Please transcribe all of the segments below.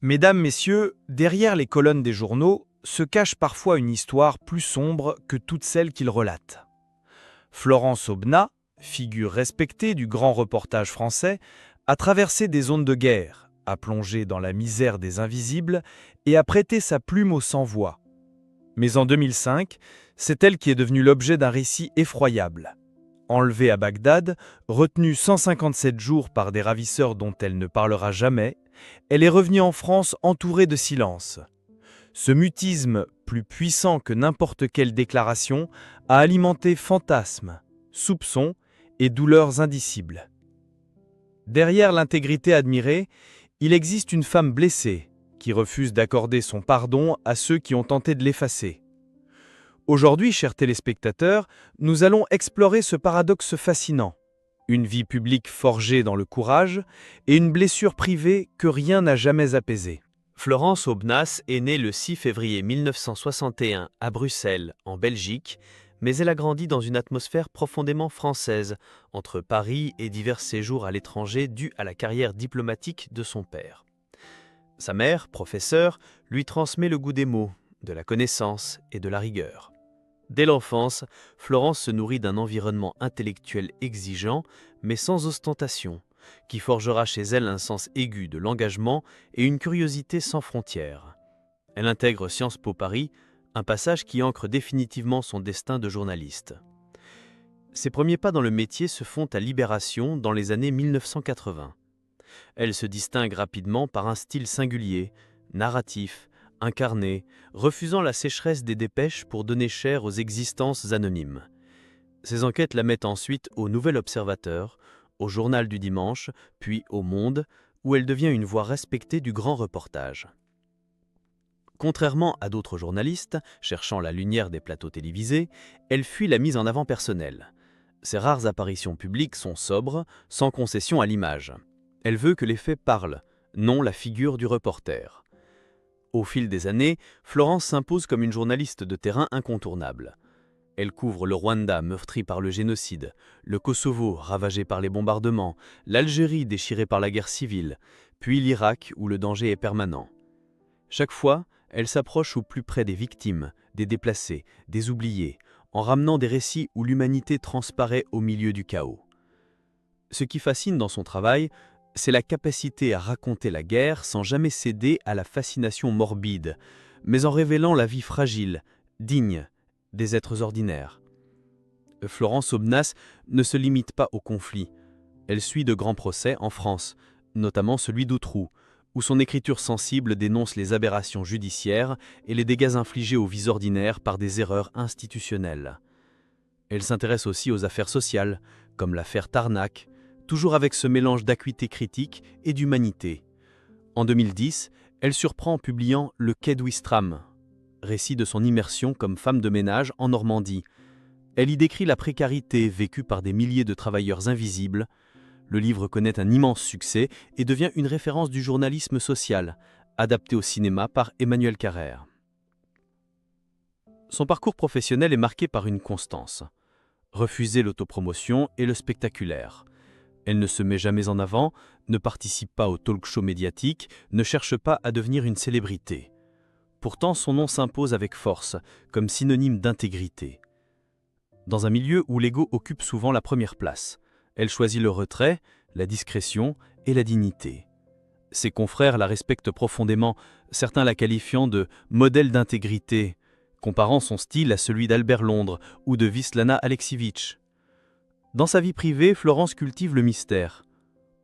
Mesdames, Messieurs, derrière les colonnes des journaux se cache parfois une histoire plus sombre que toutes celles qu'ils relatent. Florence Aubenas, figure respectée du grand reportage français, a traversé des zones de guerre, a plongé dans la misère des invisibles et a prêté sa plume aux sans-voix. Mais en 2005, c'est elle qui est devenue l'objet d'un récit effroyable. Enlevée à Bagdad, retenue 157 jours par des ravisseurs dont elle ne parlera jamais, elle est revenue en France entourée de silence. Ce mutisme, plus puissant que n'importe quelle déclaration, a alimenté fantasmes, soupçons et douleurs indicibles. Derrière l'intégrité admirée, il existe une femme blessée qui refuse d'accorder son pardon à ceux qui ont tenté de l'effacer. Aujourd'hui, chers téléspectateurs, nous allons explorer ce paradoxe fascinant. Une vie publique forgée dans le courage et une blessure privée que rien n'a jamais apaisée. Florence Aubenas est née le 6 février 1961 à Bruxelles, en Belgique, mais elle a grandi dans une atmosphère profondément française, entre Paris et divers séjours à l'étranger dus à la carrière diplomatique de son père. Sa mère, professeure, lui transmet le goût des mots, de la connaissance et de la rigueur. Dès l'enfance, Florence se nourrit d'un environnement intellectuel exigeant, mais sans ostentation, qui forgera chez elle un sens aigu de l'engagement et une curiosité sans frontières. Elle intègre Sciences Po Paris, un passage qui ancre définitivement son destin de journaliste. Ses premiers pas dans le métier se font à Libération dans les années 1980. Elle se distingue rapidement par un style singulier, narratif, incarné, refusant la sécheresse des dépêches pour donner chair aux existences anonymes. Ses enquêtes la mettent ensuite au Nouvel Observateur, au Journal du Dimanche, puis au Monde, où elle devient une voix respectée du grand reportage. Contrairement à d'autres journalistes, cherchant la lumière des plateaux télévisés, elle fuit la mise en avant personnelle. Ses rares apparitions publiques sont sobres, sans concession à l'image. Elle veut que les faits parlent, non la figure du reporter. Au fil des années, Florence s'impose comme une journaliste de terrain incontournable. Elle couvre le Rwanda meurtri par le génocide, le Kosovo ravagé par les bombardements, l'Algérie déchirée par la guerre civile, puis l'Irak où le danger est permanent. Chaque fois, elle s'approche au plus près des victimes, des déplacés, des oubliés, en ramenant des récits où l'humanité transparaît au milieu du chaos. Ce qui fascine dans son travail, c'est la capacité à raconter la guerre sans jamais céder à la fascination morbide, mais en révélant la vie fragile, digne, des êtres ordinaires. Florence Aubenas ne se limite pas au conflit. Elle suit de grands procès en France, notamment celui d'Outroux, où son écriture sensible dénonce les aberrations judiciaires et les dégâts infligés aux vies ordinaires par des erreurs institutionnelles. Elle s'intéresse aussi aux affaires sociales, comme l'affaire Tarnac, toujours avec ce mélange d'acuité critique et d'humanité. En 2010, elle surprend en publiant Le Quai d'Ouistreham, récit de son immersion comme femme de ménage en Normandie. Elle y décrit la précarité vécue par des milliers de travailleurs invisibles. Le livre connaît un immense succès et devient une référence du journalisme social, adapté au cinéma par Emmanuel Carrère. Son parcours professionnel est marqué par une constance. Refuser l'autopromotion et le spectaculaire. Elle ne se met jamais en avant, ne participe pas aux talk-shows médiatiques, ne cherche pas à devenir une célébrité. Pourtant, son nom s'impose avec force, comme synonyme d'intégrité. Dans un milieu où l'ego occupe souvent la première place, elle choisit le retrait, la discrétion et la dignité. Ses confrères la respectent profondément, certains la qualifiant de « modèle d'intégrité », comparant son style à celui d'Albert Londres ou de Wisłana Aleksievich. Dans sa vie privée, Florence cultive le mystère.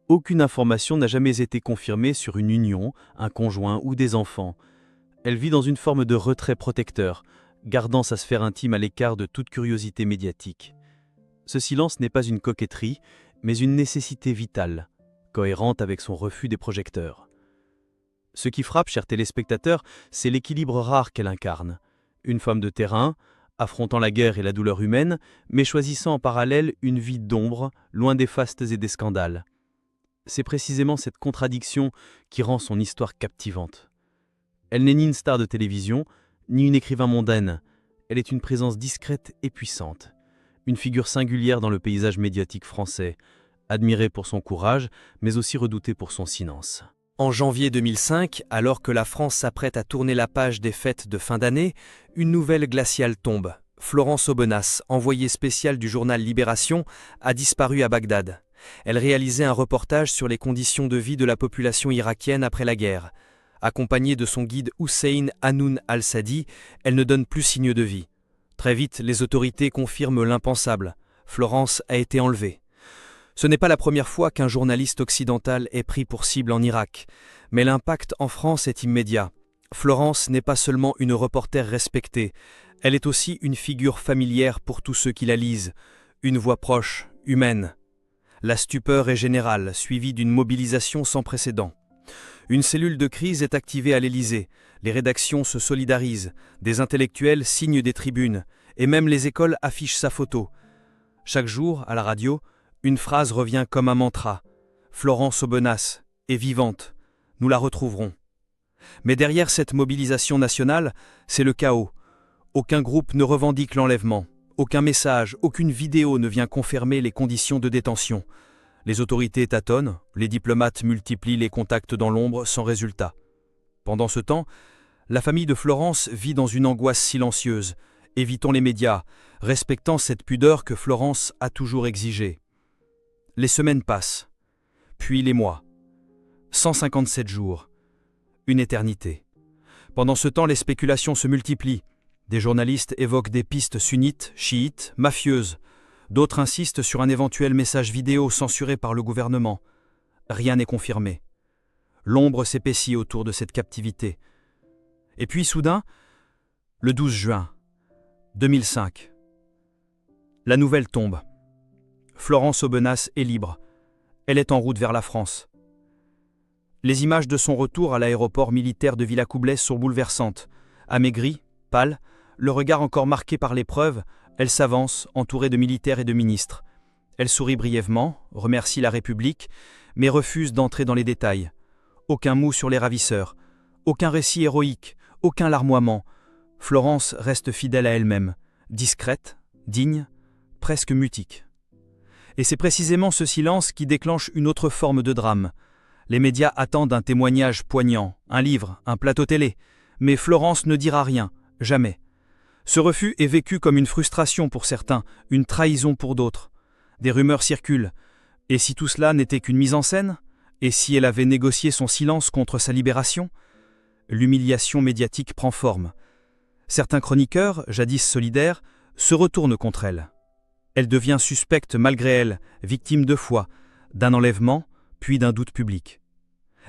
Aucune information n'a jamais été confirmée sur une union, un conjoint ou des enfants. Elle vit dans une forme de retrait protecteur, gardant sa sphère intime à l'écart de toute curiosité médiatique. Ce silence n'est pas une coquetterie, mais une nécessité vitale, cohérente avec son refus des projecteurs. Ce qui frappe, chers téléspectateurs, c'est l'équilibre rare qu'elle incarne. Une femme de terrain, affrontant la guerre et la douleur humaine, mais choisissant en parallèle une vie d'ombre, loin des fastes et des scandales. C'est précisément cette contradiction qui rend son histoire captivante. Elle n'est ni une star de télévision, ni une écrivain mondaine. Elle est une présence discrète et puissante. Une figure singulière dans le paysage médiatique français, admirée pour son courage, mais aussi redoutée pour son silence. En janvier 2005, alors que la France s'apprête à tourner la page des fêtes de fin d'année, une nouvelle glaciale tombe. Florence Aubenas, envoyée spéciale du journal Libération, a disparu à Bagdad. Elle réalisait un reportage sur les conditions de vie de la population irakienne après la guerre. Accompagnée de son guide Hussein Hanoun al-Sadi, elle ne donne plus signe de vie. Très vite, les autorités confirment l'impensable. Florence a été enlevée. Ce n'est pas la première fois qu'un journaliste occidental est pris pour cible en Irak, mais l'impact en France est immédiat. Florence n'est pas seulement une reporter respectée, elle est aussi une figure familière pour tous ceux qui la lisent, une voix proche, humaine. La stupeur est générale, suivie d'une mobilisation sans précédent. Une cellule de crise est activée à l'Élysée, les rédactions se solidarisent, des intellectuels signent des tribunes, et même les écoles affichent sa photo. Chaque jour, à la radio, une phrase revient comme un mantra. Florence Aubenas est vivante, nous la retrouverons. Mais derrière cette mobilisation nationale, c'est le chaos. Aucun groupe ne revendique l'enlèvement, aucun message, aucune vidéo ne vient confirmer les conditions de détention. Les autorités tâtonnent, les diplomates multiplient les contacts dans l'ombre sans résultat. Pendant ce temps, la famille de Florence vit dans une angoisse silencieuse, évitant les médias, respectant cette pudeur que Florence a toujours exigée. Les semaines passent, puis les mois. 157 jours, une éternité. Pendant ce temps, les spéculations se multiplient. Des journalistes évoquent des pistes sunnites, chiites, mafieuses. D'autres insistent sur un éventuel message vidéo censuré par le gouvernement. Rien n'est confirmé. L'ombre s'épaissit autour de cette captivité. Et puis soudain, le 12 juin 2005, la nouvelle tombe. Florence Aubenas est libre. Elle est en route vers la France. Les images de son retour à l'aéroport militaire de Villacoublay sont bouleversantes. Amaigrie, pâle, le regard encore marqué par l'épreuve, elle s'avance, entourée de militaires et de ministres. Elle sourit brièvement, remercie la République, mais refuse d'entrer dans les détails. Aucun mot sur les ravisseurs, aucun récit héroïque, aucun larmoiement. Florence reste fidèle à elle-même, discrète, digne, presque mutique. Et c'est précisément ce silence qui déclenche une autre forme de drame. Les médias attendent un témoignage poignant, un livre, un plateau télé. Mais Florence ne dira rien, jamais. Ce refus est vécu comme une frustration pour certains, une trahison pour d'autres. Des rumeurs circulent. Et si tout cela n'était qu'une mise en scène? Et si elle avait négocié son silence contre sa libération? L'humiliation médiatique prend forme. Certains chroniqueurs, jadis solidaires, se retournent contre elle. Elle devient suspecte malgré elle, victime 2 fois, d'un enlèvement, puis d'un doute public.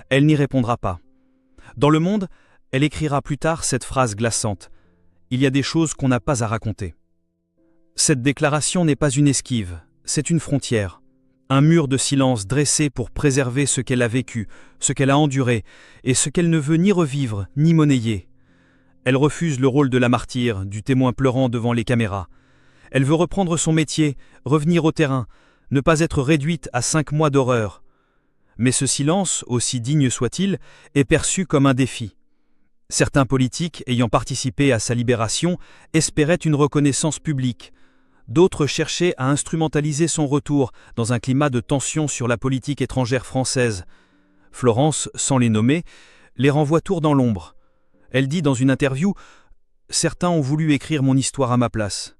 Elle n'y répondra pas. Dans Le Monde, elle écrira plus tard cette phrase glaçante. « Il y a des choses qu'on n'a pas à raconter ». Cette déclaration n'est pas une esquive, c'est une frontière. Un mur de silence dressé pour préserver ce qu'elle a vécu, ce qu'elle a enduré, et ce qu'elle ne veut ni revivre, ni monnayer. Elle refuse le rôle de la martyre, du témoin pleurant devant les caméras. Elle veut reprendre son métier, revenir au terrain, ne pas être réduite à 5 mois d'horreur. Mais ce silence, aussi digne soit-il, est perçu comme un défi. Certains politiques, ayant participé à sa libération, espéraient une reconnaissance publique. D'autres cherchaient à instrumentaliser son retour dans un climat de tension sur la politique étrangère française. Florence, sans les nommer, les renvoie tour dans l'ombre. Elle dit dans une interview « Certains ont voulu écrire mon histoire à ma place ».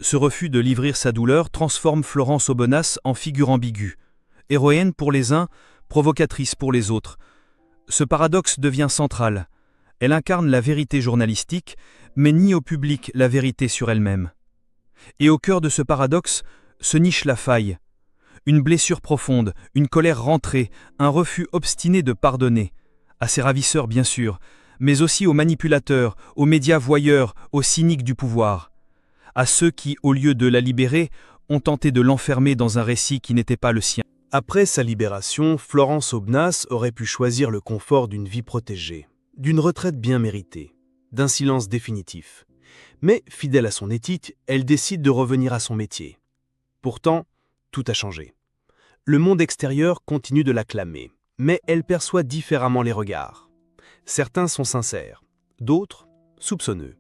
Ce refus de livrer sa douleur transforme Florence Aubenas en figure ambiguë. Héroïne pour les uns, provocatrice pour les autres. Ce paradoxe devient central. Elle incarne la vérité journalistique, mais nie au public la vérité sur elle-même. Et au cœur de ce paradoxe se niche la faille. Une blessure profonde, une colère rentrée, un refus obstiné de pardonner. À ses ravisseurs bien sûr, mais aussi aux manipulateurs, aux médias voyeurs, aux cyniques du pouvoir. À ceux qui, au lieu de la libérer, ont tenté de l'enfermer dans un récit qui n'était pas le sien. Après sa libération, Florence Aubenas aurait pu choisir le confort d'une vie protégée, d'une retraite bien méritée, d'un silence définitif. Mais, fidèle à son éthique, elle décide de revenir à son métier. Pourtant, tout a changé. Le monde extérieur continue de l'acclamer, mais elle perçoit différemment les regards. Certains sont sincères, d'autres soupçonneux.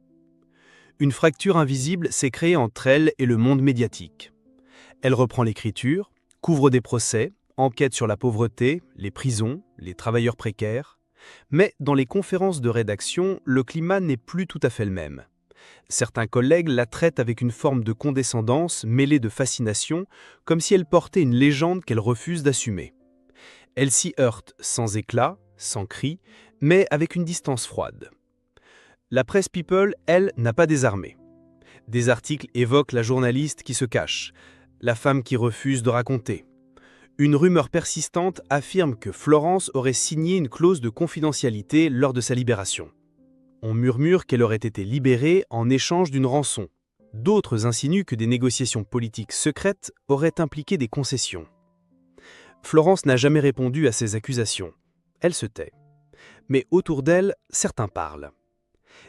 Une fracture invisible s'est créée entre elle et le monde médiatique. Elle reprend l'écriture, couvre des procès, enquête sur la pauvreté, les prisons, les travailleurs précaires. Mais dans les conférences de rédaction, le climat n'est plus tout à fait le même. Certains collègues la traitent avec une forme de condescendance mêlée de fascination, comme si elle portait une légende qu'elle refuse d'assumer. Elle s'y heurte sans éclat, sans cri, mais avec une distance froide. La presse People, elle, n'a pas désarmé. Des articles évoquent la journaliste qui se cache, la femme qui refuse de raconter. Une rumeur persistante affirme que Florence aurait signé une clause de confidentialité lors de sa libération. On murmure qu'elle aurait été libérée en échange d'une rançon. D'autres insinuent que des négociations politiques secrètes auraient impliqué des concessions. Florence n'a jamais répondu à ces accusations. Elle se tait. Mais autour d'elle, certains parlent.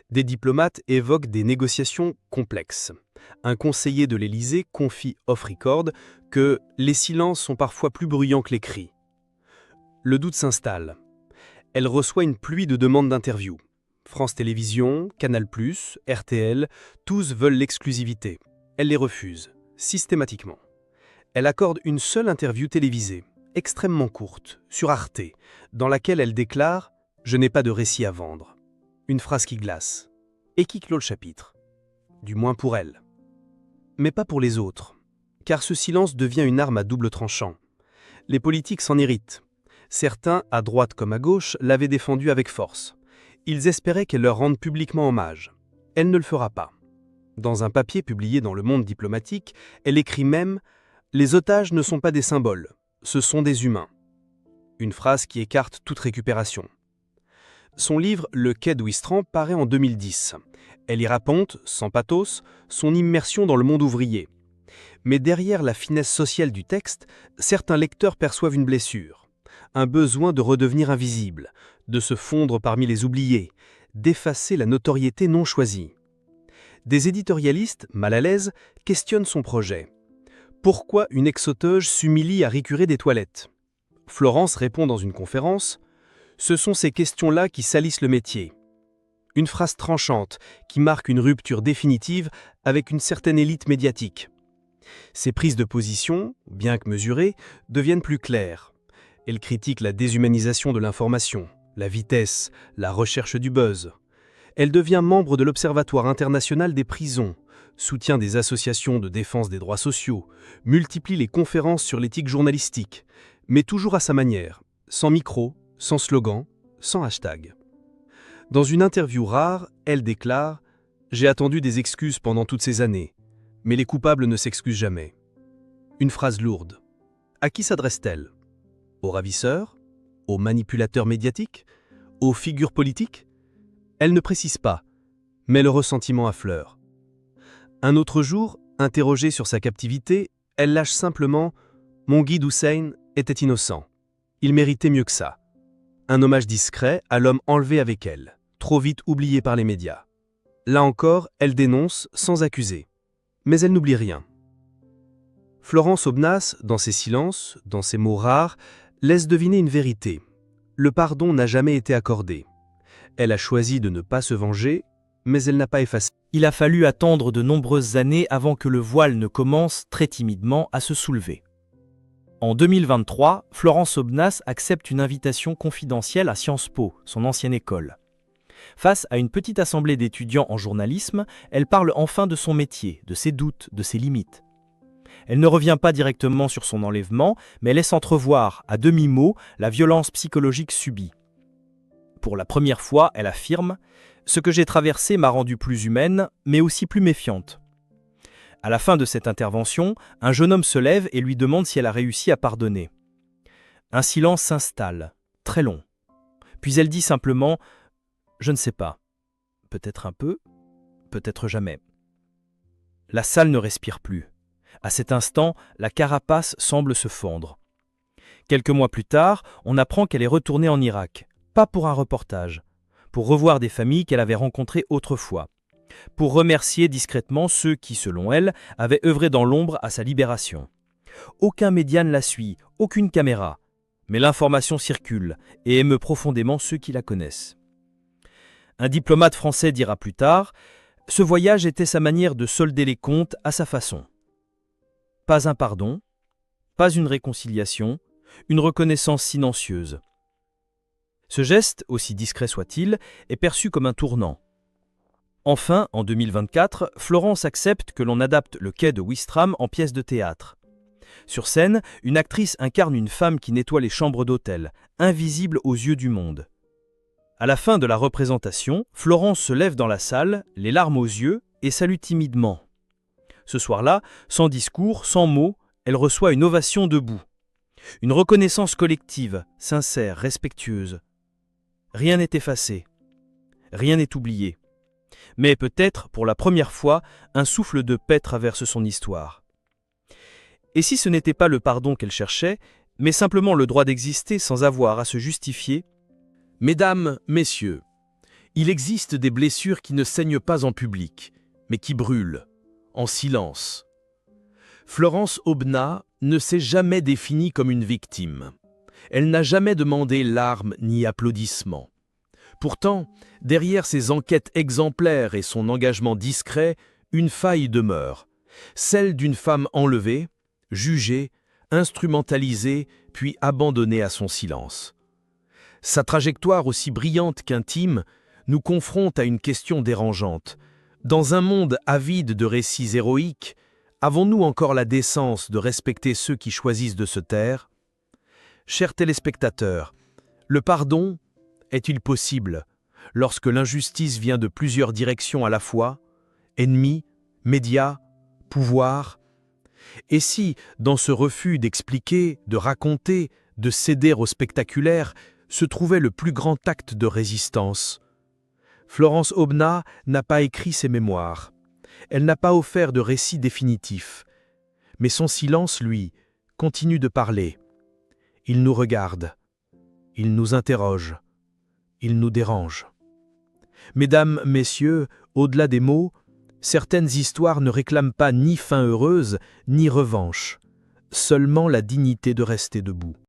Des diplomates évoquent des négociations complexes. Un conseiller de l'Élysée confie off-record que les silences sont parfois plus bruyants que les cris. Le doute s'installe. Elle reçoit une pluie de demandes d'interviews. France Télévisions, Canal+, RTL, tous veulent l'exclusivité. Elle les refuse, systématiquement. Elle accorde une seule interview télévisée, extrêmement courte, sur Arte, dans laquelle elle déclare « Je n'ai pas de récit à vendre ». Une phrase qui glace, et qui clôt le chapitre. Du moins pour elle. Mais pas pour les autres, car ce silence devient une arme à double tranchant. Les politiques s'en irritent. Certains, à droite comme à gauche, l'avaient défendue avec force. Ils espéraient qu'elle leur rende publiquement hommage. Elle ne le fera pas. Dans un papier publié dans Le Monde diplomatique, elle écrit même « Les otages ne sont pas des symboles, ce sont des humains ». Une phrase qui écarte toute récupération. Son livre « Le quai d'Ouistreham » paraît en 2010. Elle y raconte, sans pathos, son immersion dans le monde ouvrier. Mais derrière la finesse sociale du texte, certains lecteurs perçoivent une blessure, un besoin de redevenir invisible, de se fondre parmi les oubliés, d'effacer la notoriété non choisie. Des éditorialistes, mal à l'aise, questionnent son projet. Pourquoi une ex-otage s'humilie à récurer des toilettes ? Florence répond dans une conférence « Ce sont ces questions-là qui salissent le métier ». Une phrase tranchante qui marque une rupture définitive avec une certaine élite médiatique. Ses prises de position, bien que mesurées, deviennent plus claires. Elle critique la déshumanisation de l'information, la vitesse, la recherche du buzz. Elle devient membre de l'Observatoire international des prisons, soutient des associations de défense des droits sociaux, multiplie les conférences sur l'éthique journalistique, mais toujours à sa manière, sans micro, sans slogan, sans hashtag. Dans une interview rare, elle déclare « J'ai attendu des excuses pendant toutes ces années, mais les coupables ne s'excusent jamais ». Une phrase lourde. À qui s'adresse-t-elle ? Aux ravisseurs ? Aux manipulateurs médiatiques ? Aux figures politiques ? Elle ne précise pas, mais le ressentiment affleure. Un autre jour, interrogée sur sa captivité, elle lâche simplement « Mon guide Hussein était innocent. Il méritait mieux que ça ». Un hommage discret à l'homme enlevé avec elle, trop vite oublié par les médias. Là encore, elle dénonce sans accuser. Mais elle n'oublie rien. Florence Aubenas, dans ses silences, dans ses mots rares, laisse deviner une vérité. Le pardon n'a jamais été accordé. Elle a choisi de ne pas se venger, mais elle n'a pas effacé. Il a fallu attendre de nombreuses années avant que le voile ne commence, très timidement, à se soulever. En 2023, Florence Aubenas accepte une invitation confidentielle à Sciences Po, son ancienne école. Face à une petite assemblée d'étudiants en journalisme, elle parle enfin de son métier, de ses doutes, de ses limites. Elle ne revient pas directement sur son enlèvement, mais laisse entrevoir, à demi-mot, la violence psychologique subie. Pour la première fois, elle affirme « Ce que j'ai traversé m'a rendue plus humaine, mais aussi plus méfiante ». À la fin de cette intervention, un jeune homme se lève et lui demande si elle a réussi à pardonner. Un silence s'installe, très long. Puis elle dit simplement « Je ne sais pas. Peut-être un peu, peut-être jamais ». La salle ne respire plus. À cet instant, la carapace semble se fondre. Quelques mois plus tard, on apprend qu'elle est retournée en Irak, pas pour un reportage, pour revoir des familles qu'elle avait rencontrées autrefois, pour remercier discrètement ceux qui, selon elle, avaient œuvré dans l'ombre à sa libération. Aucun média ne la suit, aucune caméra, mais l'information circule et émeut profondément ceux qui la connaissent. Un diplomate français dira plus tard « Ce voyage était sa manière de solder les comptes à sa façon. Pas un pardon, pas une réconciliation, une reconnaissance silencieuse. Ce geste, aussi discret soit-il, est perçu comme un tournant. Enfin, en 2024, Florence accepte que l'on adapte le quai de Ouistreham en pièce de théâtre. Sur scène, une actrice incarne une femme qui nettoie les chambres d'hôtel, invisible aux yeux du monde. À la fin de la représentation, Florence se lève dans la salle, les larmes aux yeux, et salue timidement. Ce soir-là, sans discours, sans mots, elle reçoit une ovation debout. Une reconnaissance collective, sincère, respectueuse. Rien n'est effacé. Rien n'est oublié. Mais peut-être, pour la première fois, un souffle de paix traverse son histoire. Et si ce n'était pas le pardon qu'elle cherchait, mais simplement le droit d'exister sans avoir à se justifier? Mesdames, messieurs, il existe des blessures qui ne saignent pas en public, mais qui brûlent, en silence. Florence Aubenas ne s'est jamais définie comme une victime. Elle n'a jamais demandé larmes ni applaudissements. Pourtant, derrière ses enquêtes exemplaires et son engagement discret, une faille demeure, celle d'une femme enlevée, jugée, instrumentalisée, puis abandonnée à son silence. Sa trajectoire aussi brillante qu'intime nous confronte à une question dérangeante. Dans un monde avide de récits héroïques, avons-nous encore la décence de respecter ceux qui choisissent de se taire? Chers téléspectateurs, le pardon est-il possible lorsque l'injustice vient de plusieurs directions à la fois, ennemis, médias, pouvoir? Et si, dans ce refus d'expliquer, de raconter, de céder au spectaculaire, se trouvait le plus grand acte de résistance? Florence Aubenas n'a pas écrit ses mémoires. Elle n'a pas offert de récit définitif. Mais son silence, lui, continue de parler. Il nous regarde. Il nous interroge. Il nous dérange. Mesdames, messieurs, au-delà des mots, certaines histoires ne réclament pas ni fin heureuse, ni revanche, seulement la dignité de rester debout.